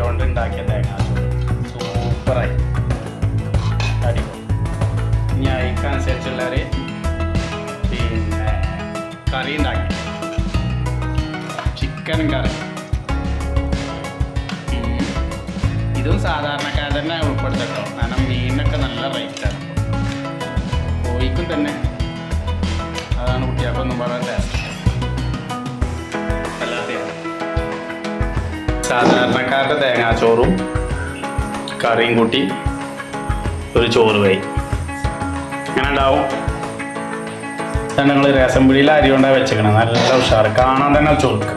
കൊണ്ട് ഉണ്ടാക്കിയ തേങ്ങാച്ചോറ് സൂപ്പറായി അടിപൊളി. ഇനി അതിനനുസരിച്ചുള്ളൊരു പിന്നെ കറി ഉണ്ടാക്കി, ചിക്കൻ കറി. ഇതും സാധാരണക്കാർ തന്നെ ഉൾപ്പെടുത്തട്ടോ, കാരണം മീനിനൊക്കെ നല്ല റേറ്റാണ്. കോഴിക്കും തന്നെ അതാണ് കുട്ടികൾക്കൊന്നും പറയാൻ ടേസ്റ്റ്. അല്ലാതെ സാധാരണക്കാരുടെ തേങ്ങാച്ചോറും കറിയും കൂട്ടി ഒരു ചോറ് കൈ അങ്ങനെ ഉണ്ടാവും. ഞങ്ങൾ രസം പിടിയിൽ അരി കൊണ്ടാണ് വെച്ചേക്കണം. നല്ല ഉഷാറ്, കാണാൻ തന്നെ ചോർക്ക്.